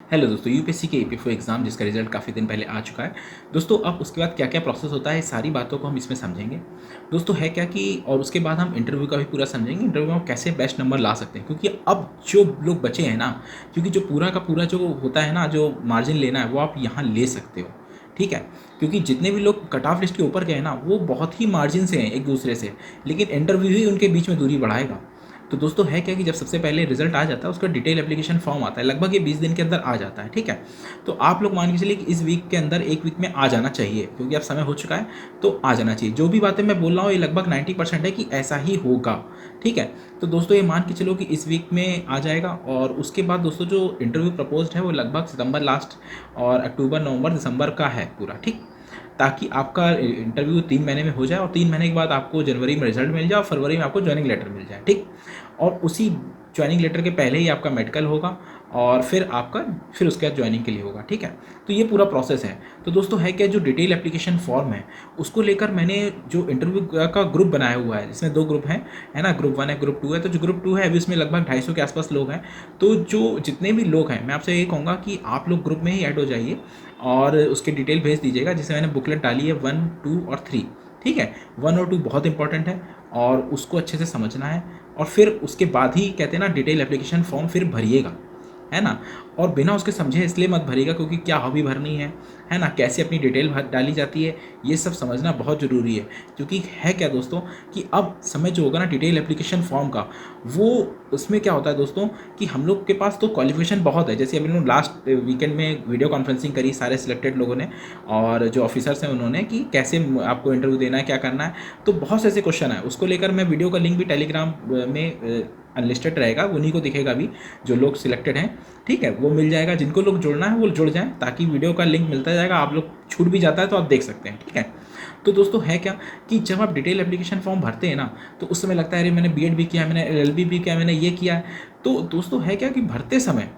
Hello दोस्तों, UPSC के एपीएफओ exam जिसका रिजल्ट काफ़ी दिन पहले आ चुका है। दोस्तों अब उसके बाद क्या क्या प्रोसेस होता है, सारी बातों को हम इसमें समझेंगे। दोस्तों है क्या कि और उसके बाद हम इंटरव्यू का भी पूरा समझेंगे, इंटरव्यू में हम कैसे बेस्ट नंबर ला सकते हैं, क्योंकि अब जो लोग बचे हैं ना, क्योंकि जो पूरा का पूरा जो होता है ना, जो मार्जिन लेना है वो आप यहाँ ले सकते हो। ठीक है, क्योंकि जितने भी लोग कट ऑफ लिस्ट के ऊपर गए हैं ना, वो बहुत ही मार्जिन से हैं एक दूसरे से, लेकिन इंटरव्यू ही उनके बीच में दूरी बढ़ाएगा। तो दोस्तों है क्या कि जब सबसे पहले रिजल्ट आ जाता है, उसका डिटेल एप्लीकेशन फॉर्म आता है, लगभग ये 20 दिन के अंदर आ जाता है। ठीक है, तो आप लोग मान के चलिए कि इस वीक के अंदर, एक वीक में आ जाना चाहिए, क्योंकि अब समय हो चुका है तो आ जाना चाहिए। जो भी बातें मैं बोल रहा हूँ ये लगभग 90% है कि ऐसा ही होगा। ठीक है, तो दोस्तों ये मान के चलो कि इस वीक में आ जाएगा। और उसके बाद दोस्तों जो इंटरव्यू प्रपोज्ड है वो लगभग सितंबर लास्ट और अक्टूबर नवंबर दिसंबर का है पूरा। ठीक, ताकि आपका इंटरव्यू 3 महीने में हो जाए और 3 महीने के बाद आपको जनवरी में रिजल्ट मिल जाए और फरवरी में आपको ज्वाइनिंग लेटर मिल जाए। ठीक, और उसी ज्वाइनिंग लेटर के पहले ही आपका मेडिकल होगा और फिर उसके बाद ज्वाइनिंग के लिए होगा। ठीक है, तो ये पूरा प्रोसेस है। तो दोस्तों है क्या, जो डिटेल एप्लीकेशन फॉर्म है उसको लेकर मैंने जो इंटरव्यू का ग्रुप बनाया हुआ है, जिसमें 2 ग्रुप हैं, है ना, ग्रुप 1 है, ग्रुप 2 है। तो जो ग्रुप 2 है अभी उसमें लगभग 250 के आसपास लोग हैं। तो जो जितने भी लोग हैं, मैं आपसे ये कहूँगा कि आप लोग ग्रुप में ही ऐड हो जाइए और उसकी डिटेल भेज दीजिएगा, जिससे मैंने बुकलेट डाली है 1, 2 और 3। ठीक है, 1 और 2 बहुत इंपॉर्टेंट है और उसको अच्छे से समझना है। और फिर उसके बाद ही कहते हैं ना, डिटेल एप्लीकेशन फॉर्म फिर भरिएगा, है ना। और बिना उसके समझे इसलिए मत भरिएगा क्योंकि क्या हॉबी भरनी है ना, कैसे अपनी डिटेल भर डाली जाती है, ये सब समझना बहुत ज़रूरी है। क्योंकि है क्या दोस्तों कि अब समय जो होगा ना डिटेल एप्लीकेशन फॉर्म का, वो उसमें क्या होता है दोस्तों कि हम लोग के पास तो क्वालिफिकेशन बहुत है। जैसे अभी लोग लास्ट वीकेंड में वीडियो कॉन्फ्रेंसिंग करी सारे सिलेक्टेड लोगों ने, और जो ऑफिसर्स हैं उन्होंने, कि कैसे आपको इंटरव्यू देना है, क्या करना है। तो बहुत से ऐसे क्वेश्चन है, उसको लेकर मैं वीडियो का लिंक भी टेलीग्राम में अनलिस्टेड रहेगा, उन्हीं को दिखेगा भी जो लोग सिलेक्टेड हैं। ठीक है, वो मिल जाएगा, जिनको लोग जुड़ना है वो जुड़ जाएं, ताकि वीडियो का लिंक मिलता जाएगा, आप लोग छूट भी जाता है तो आप देख सकते हैं। ठीक है, तो दोस्तों है क्या कि जब आप डिटेल एप्लीकेशन फॉर्म भरते हैं ना, तो उस समय लगता है अरे मैंने बीएड भी किया है, मैंने एलएलबी भी किया है, मैंने ये किया है। तो दोस्तों है क्या कि भरते समय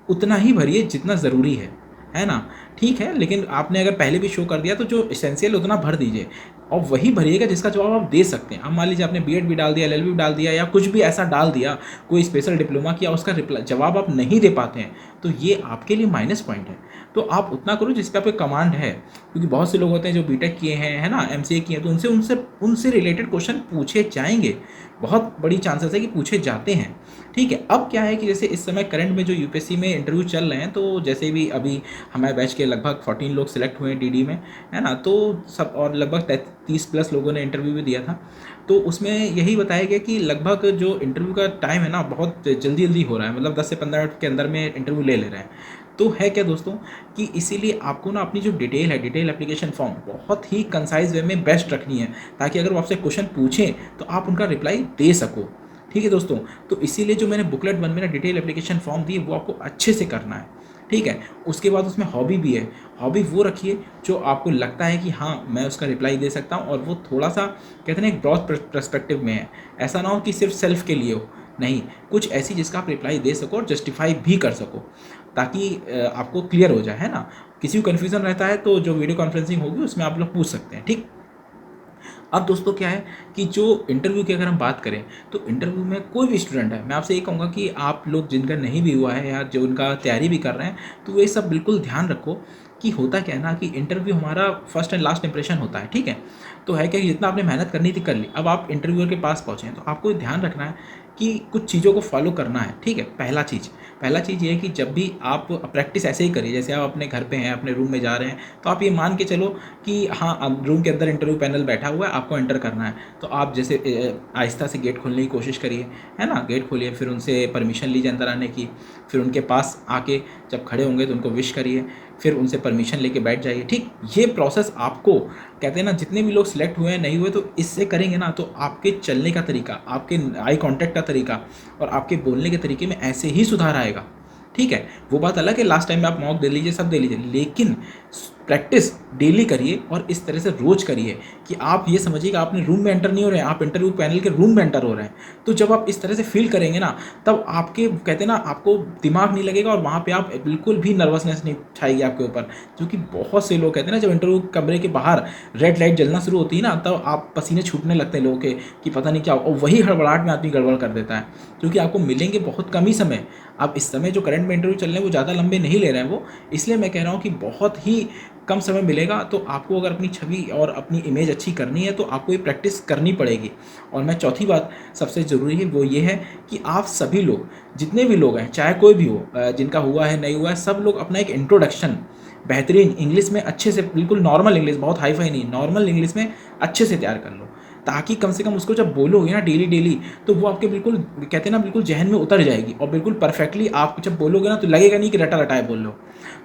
उतना ही भरिए जितना ज़रूरी है ना। ठीक है, लेकिन आपने अगर पहले भी शो कर दिया तो जो एसेंशियल उतना भर दीजिए और वही भरिएगा जिसका जवाब आप दे सकते हैं। अब मान लीजिए आपने बीएड भी डाल दिया, एलएलबी भी डाल दिया, या कुछ भी ऐसा डाल दिया, कोई स्पेशल डिप्लोमा किया, उसका जवाब आप नहीं दे पाते हैं, तो ये आपके लिए माइनस पॉइंट है। तो आप उतना करो जिस पे कमांड है, क्योंकि बहुत से लोग होते हैं जो बीटेक किए हैं, है ना, एमसीए किए हैं, तो उनसे उनसे उनसे रिलेटेड क्वेश्चन पूछे जाएंगे, बहुत बड़ी चांसेस है कि पूछे जाते हैं। ठीक है, अब क्या है कि जैसे इस समय करंट में जो यूपीएससी में इंटरव्यू चल रहे हैं, तो जैसे भी अभी हमारे बैच के लगभग 14 लोग सिलेक्ट हुए हैं डीडी में, है ना, तो सब, और लगभग 30+ लोगों ने इंटरव्यू भी दिया था। तो उसमें यही बताया गया कि लगभग जो इंटरव्यू का टाइम है ना, बहुत जल्दी जल्दी हो रहा है, मतलब 10 से 15 मिनट के अंदर में इंटरव्यू ले रहे हैं। तो है क्या दोस्तों कि इसीलिए आपको ना अपनी जो डिटेल है, डिटेल एप्लीकेशन फॉर्म बहुत ही कंसाइज वे में बेस्ट रखनी है, ताकि अगर वो आपसे क्वेश्चन पूछें तो आप उनका रिप्लाई दे सको। ठीक है दोस्तों, तो इसीलिए जो मैंने बुकलेट 1 में ना डिटेल एप्लीकेशन फॉर्म दी, वो आपको अच्छे से करना है। ठीक है, उसके बाद उसमें हॉबी भी है। हॉबी वो रखिए जो आपको लगता है कि हाँ मैं उसका रिप्लाई दे सकता हूँ, और वो थोड़ा सा कहते हैं एक ब्रॉड पर्सपेक्टिव में है। ऐसा ना हो कि सिर्फ सेल्फ के लिए हो, नहीं, कुछ ऐसी जिसका आप रिप्लाई दे सको और जस्टिफाई भी कर सको, ताकि आपको क्लियर हो जाए, है ना। किसी को कन्फ्यूज़न रहता है तो जो वीडियो कॉन्फ्रेंसिंग होगी उसमें आप लोग पूछ सकते हैं। ठीक, अब दोस्तों क्या है कि जो इंटरव्यू की अगर हम बात करें, तो इंटरव्यू में कोई भी स्टूडेंट है, मैं आपसे ये कहूँगा कि आप लोग जिनका नहीं भी हुआ है या जो उनका तैयारी भी कर रहे हैं, तो ये सब बिल्कुल ध्यान रखो कि होता क्या है ना, कि इंटरव्यू हमारा फर्स्ट एंड लास्ट इंप्रेशन होता है। ठीक है, तो है क्या कि जितना आपने मेहनत करनी थी कर ली, अब आप इंटरव्यूअर के पास पहुँचे हैं, तो आपको ध्यान रखना है कि कुछ चीज़ों को फॉलो करना है। ठीक है, पहला चीज़ ये है कि जब भी आप प्रैक्टिस ऐसे ही करिए जैसे आप अपने घर पे हैं, अपने रूम में जा रहे हैं, तो आप ये मान के चलो कि हाँ, अब रूम के अंदर इंटरव्यू पैनल बैठा हुआ है, आपको एंटर करना है। तो आप जैसे आहिस्ता से गेट खोलने की कोशिश करिए, है ना, गेट खोलिए, फिर उनसे परमिशन लीजिए अंदर आने की, फिर उनके पास आके जब खड़े होंगे तो उनको विश करिए, फिर उनसे परमिशन लेके बैठ जाइए। ठीक, ये प्रोसेस आपको कहते हैं ना, जितने भी लोग सिलेक्ट हुए हैं, नहीं हुए, तो इससे करेंगे ना, तो आपके चलने का तरीका, आपके आई कांटेक्ट का तरीका और आपके बोलने के तरीके में ऐसे ही सुधार आएगा। ठीक है, वो बात अलग है, लास्ट टाइम में आप मॉक दे लीजिए, सब दे लीजिए, लेकिन प्रैक्टिस डेली करिए और इस तरह से रोज़ करिए कि आप ये समझिए कि आपने रूम में एंटर नहीं हो रहे हैं, आप इंटरव्यू पैनल के रूम में एंटर हो रहे हैं। तो जब आप इस तरह से फ़ील करेंगे ना, तब आपके कहते हैं ना, आपको दिमाग नहीं लगेगा और वहाँ पे आप बिल्कुल भी नर्वसनेस नहीं छाएगी आपके ऊपर। क्योंकि बहुत से लोग कहते हैं ना, जब इंटरव्यू कमरे के बाहर रेड लाइट जलना शुरू होती है ना, तब आप पसीने छूटने लगते हैं लोगों के कि पता नहीं क्या हो, और वही हड़बड़ाहट में आदमी गड़बड़ कर देता है। क्योंकि आपको मिलेंगे बहुत कम ही समय। अब इस समय जो करंट में इंटरव्यू चल रहे हैं वो ज़्यादा लंबे नहीं ले रहे हैं वो, इसलिए मैं कह रहा हूँ कि बहुत ही कम समय मिलेगा। तो आपको अगर अपनी छवि और अपनी इमेज अच्छी करनी है तो आपको ये प्रैक्टिस करनी पड़ेगी। और मैं चौथी बात सबसे ज़रूरी है वो ये है कि आप सभी लोग, जितने भी लोग हैं, चाहे कोई भी हो, जिनका हुआ है नहीं हुआ है, सब लोग अपना एक इंट्रोडक्शन बेहतरीन इंग्लिश में अच्छे से, बिल्कुल नॉर्मल इंग्लिश, बहुत हाई फाई नहीं, नॉर्मल इंग्लिश में अच्छे से तैयार कर लो, ताकि कम से कम उसको जब बोलोगे ना डेली डेली, तो वो आपके बिल्कुल कहते हैं ना, बिल्कुल जहन में उतर जाएगी और बिल्कुल परफेक्टली आप जब बोलोगे ना तो लगेगा नहीं कि रटा रटाए बोल लो।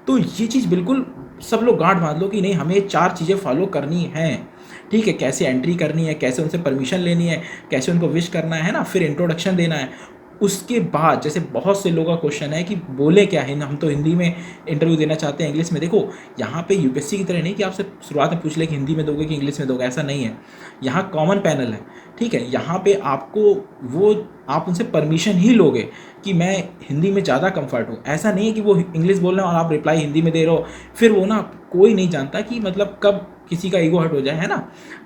तो ये चीज़ बिल्कुल सब लोग गांठ बांध लो कि नहीं, हमें 4 चीज़ें फॉलो करनी हैं। ठीक है, कैसे एंट्री करनी है, कैसे उनसे परमिशन लेनी है, कैसे उनको विश करना है ना, फिर इंट्रोडक्शन देना है। उसके बाद जैसे बहुत से लोगों का क्वेश्चन है कि बोले क्या है, हम तो हिंदी में इंटरव्यू देना चाहते हैं, इंग्लिश में। देखो, यहाँ पे यूपीएससी की तरह नहीं कि आपसे शुरुआत में पूछ ले कि हिंदी में दोगे कि इंग्लिश में दोगे, ऐसा नहीं है। यहाँ कॉमन पैनल है, ठीक है। यहाँ पे आपको वो, आप उनसे परमिशन ही लोगे कि मैं हिंदी में ज़्यादा कंफर्ट हूँ। ऐसा नहीं है कि वो इंग्लिश बोल रहे हो और आप रिप्लाई हिंदी में दे रहे हो, फिर वो ना, कोई नहीं जानता कि मतलब कब किसी का ईगो हर्ट हो जाए, है ना।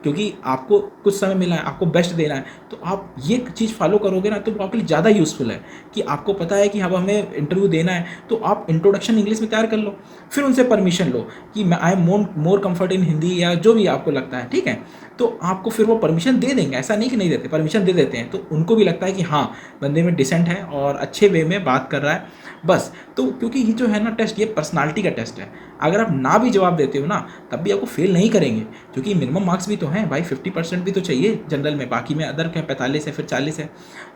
क्योंकि आपको कुछ समय मिला है, आपको बेस्ट देना है, तो आप ये चीज़ फॉलो करोगे ना तो वो आपके लिए ज़्यादा यूज़फुल है कि आपको पता है कि अब हमें इंटरव्यू देना है, तो आप इंट्रोडक्शन इंग्लिश में तैयार कर लो, फिर उनसे परमिशन लो कि मैं आई एम मोर कम्फर्ट इन हिंदी, या जो भी आपको लगता है, ठीक है। तो आपको फिर वो परमिशन दे देंगे, ऐसा नहीं कि नहीं देते, परमिशन दे देते हैं। तो उनको भी लगता है कि हाँ, बंदे में डिसेंट है और अच्छे वे में बात कर रहा है, बस। तो क्योंकि ये जो है ना टेस्ट, ये पर्सनालिटी का टेस्ट है। अगर आप ना भी जवाब देते हो ना, तब भी आपको फेल नहीं करेंगे, क्योंकि मिनिमम मार्क्स भी तो हैं भाई, 50% भी तो चाहिए जनरल में, बाकी में अदर के 45 है, फिर 40 है।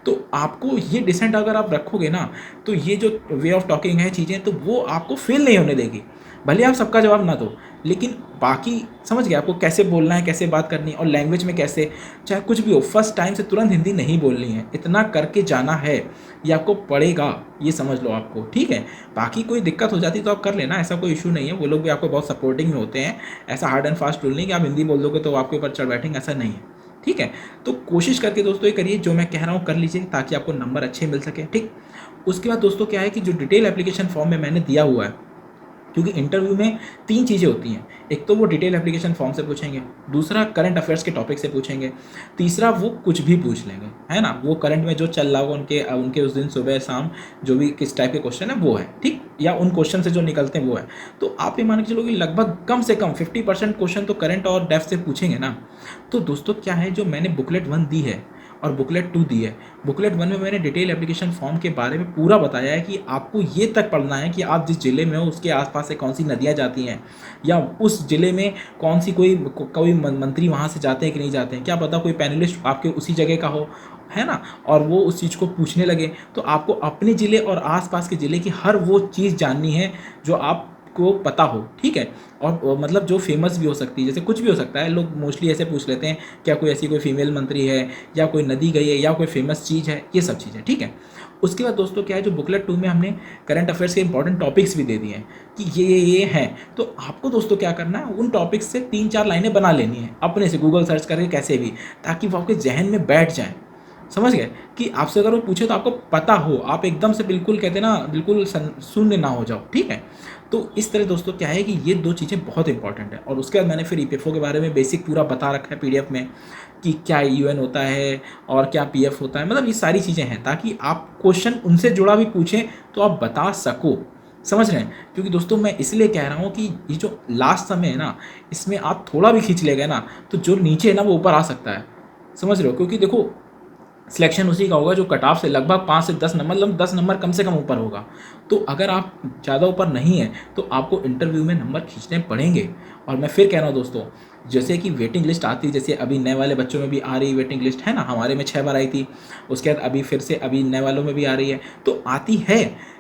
तो आपको ये डिसेंट अगर आप रखोगे ना, तो ये जो वे ऑफ टॉकिंग है चीज़ें, तो वो आपको फेल नहीं होने देगी। भले आप सबका जवाब ना दो, लेकिन बाकी समझ गए आपको कैसे बोलना है, कैसे बात करनी है, और लैंग्वेज में कैसे, चाहे कुछ भी हो, फर्स्ट टाइम से तुरंत हिंदी नहीं बोलनी है, इतना करके जाना है, ये आपको पड़ेगा, ये समझ लो आपको, ठीक है। बाकी कोई दिक्कत हो जाती तो आप कर लेना, ऐसा कोई इशू नहीं है, वो लोग भी आपको बहुत सपोर्टिंग में होते हैं। ऐसा हार्ड एंड फास्ट रूल नहीं कि आप हिंदी बोल दोगे तो आपके ऊपर चढ़ बैठेंगे, ऐसा नहीं है, ठीक है। तो कोशिश करके दोस्तों ये करिए, जो मैं कह रहा हूँ कर लीजिए, ताकि आपको नंबर अच्छे मिल सके, ठीक। उसके बाद दोस्तों क्या है कि जो डिटेल एप्लीकेशन फॉर्म में मैंने दिया हुआ है, क्योंकि इंटरव्यू में 3 चीज़ें होती हैं। एक तो वो डिटेल एप्लीकेशन फॉर्म से पूछेंगे, दूसरा करंट अफेयर्स के टॉपिक से पूछेंगे, तीसरा वो कुछ भी पूछ लेंगे, है ना। वो करंट में जो चल रहा होगा उनके उनके उस दिन सुबह शाम जो भी किस टाइप के क्वेश्चन है वो है, ठीक, या उन क्वेश्चन से जो निकलते हैं वो है। तो आप ये मान के चलो कि लगभग कम से कम 50% क्वेश्चन तो करंट और डेप्थ से पूछेंगे ना। तो दोस्तों क्या है, जो मैंने बुकलेट 1 दी है और बुकलेट 2 दी है, बुकलेट 1 में मैंने डिटेल एप्लीकेशन फॉर्म के बारे में पूरा बताया है कि आपको ये तक पढ़ना है कि आप जिस ज़िले में हो उसके आसपास से कौन सी नदियाँ जाती हैं, या उस ज़िले में कौन सी कोई मंत्री वहाँ से जाते हैं कि नहीं जाते हैं, क्या पता कोई पैनलिस्ट आपके उसी जगह का हो, है ना, और वो उस चीज़ को पूछने लगे। तो आपको अपने ज़िले और आसपास के ज़िले की हर वो चीज़ जाननी है जो आपको पता हो, ठीक है। और मतलब जो फेमस भी हो सकती है, जैसे कुछ भी हो सकता है, लोग मोस्टली ऐसे पूछ लेते हैं क्या कोई ऐसी कोई फीमेल मंत्री है, या कोई नदी गई है, या कोई फेमस चीज़ है, ये सब चीज़ें, ठीक है। उसके बाद दोस्तों क्या है, जो बुकलेट 2 में हमने करंट अफेयर्स के इंपॉर्टेंट टॉपिक्स भी दे दिए हैं कि ये हैं। तो आपको दोस्तों क्या करना है, उन टॉपिक्स से 3-4 लाइनें बना लेनी है अपने से, गूगल सर्च करके कैसे भी, ताकि वो आपके जहन में बैठ जाएँ। समझ गए कि आपसे अगर वो पूछे तो आपको पता हो, आप एकदम से बिल्कुल कहते हैं ना, बिल्कुल शून्य ना हो जाओ, ठीक है। तो इस तरह दोस्तों क्या है कि ये 2 चीज़ें बहुत इंपॉर्टेंट है। और उसके बाद मैंने फिर ईपीएफओ के बारे में बेसिक पूरा बता रखा है पीडीएफ में कि क्या यूएन होता है और क्या पीएफ होता है, मतलब ये सारी चीज़ें हैं, ताकि आप क्वेश्चन उनसे जुड़ा भी पूछें तो आप बता सको। समझ रहे हैं, क्योंकि दोस्तों मैं इसलिए कह रहा हूँ कि ये जो लास्ट समय है ना, इसमें आप थोड़ा भी खींच ले गए ना, तो जो नीचे है ना वो ऊपर आ सकता है। समझ रहे हो, क्योंकि देखो सिलेक्शन उसी का होगा जो कट ऑफ से लगभग 5 से 10 नंबर, मतलब 10 नंबर कम से कम ऊपर होगा। तो अगर आप ज़्यादा ऊपर नहीं हैं तो आपको इंटरव्यू में नंबर खींचने पड़ेंगे। और मैं फिर कह रहा हूँ दोस्तों, जैसे कि वेटिंग लिस्ट आती है, जैसे अभी नए वाले बच्चों में भी आ रही वेटिंग लिस्ट, है ना, हमारे में 6 बार आई थी, उसके बाद अभी फिर से अभी नए वालों में भी आ रही है, तो आती है।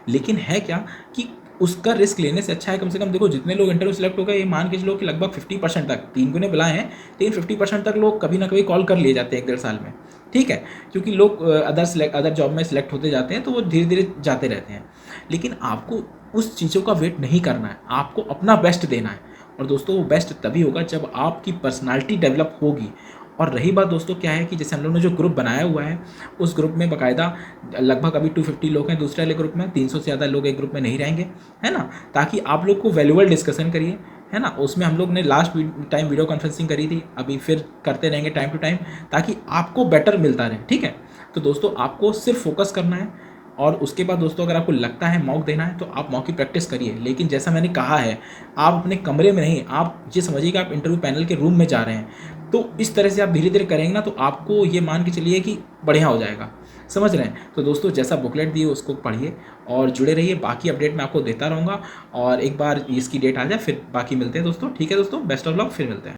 लेकिन है क्या कि उसका रिस्क लेने से अच्छा है कम से कम, देखो जितने लोग इंटरव्यू सेलेक्ट हो गए, ये मान के चलो कि लगभग 50% तक, 3 गुने बुलाए हैं, लेकिन 50% तक लोग कभी ना कभी कॉल कर लिए जाते हैं 1-1.5 साल में, ठीक है। क्योंकि लोग अदर जॉब में सिलेक्ट होते जाते हैं, तो वो धीरे धीरे जाते रहते हैं। लेकिन आपको उस चीज़ों का वेट नहीं करना है, आपको अपना बेस्ट देना है। और दोस्तों वो बेस्ट तभी होगा जब आपकी पर्सनालिटी डेवलप होगी। और रही बात दोस्तों क्या है कि जैसे हम लोग ने जो ग्रुप बनाया हुआ है, उस ग्रुप में बाकायदा लगभग अभी 250 लोग हैं, दूसरे वाले ग्रुप में 300 से ज़्यादा लोग एक ग्रुप में नहीं रहेंगे, है ना, ताकि आप लोग को वैल्यूएबल डिस्कशन करिए, है ना। उसमें हम लोग ने लास्ट टाइम वीडियो कॉन्फ्रेंसिंग करी थी, अभी फिर करते रहेंगे टाइम टू टाइम, ताकि आपको बेटर मिलता रहे, ठीक है। तो दोस्तों आपको सिर्फ फोकस करना है, और उसके बाद दोस्तों अगर आपको लगता है मॉक देना है तो आप मॉक की प्रैक्टिस करिए, लेकिन जैसा मैंने कहा है, आप अपने कमरे में नहीं, आप ये समझिए कि आप इंटरव्यू पैनल के रूम में जा रहे हैं। तो इस तरह से आप धीरे धीरे करेंगे ना, तो आपको ये मान के चलिए कि बढ़िया हो जाएगा, समझ रहे हैं। तो दोस्तों जैसा बुकलेट दी है उसको पढ़िए और जुड़े रहिए, बाकी अपडेट मैं आपको देता रहूँगा। और एक बार इसकी डेट आ जाए फिर बाकी मिलते हैं दोस्तों, ठीक है दोस्तों, बेस्ट ऑफ लक, फिर मिलते हैं।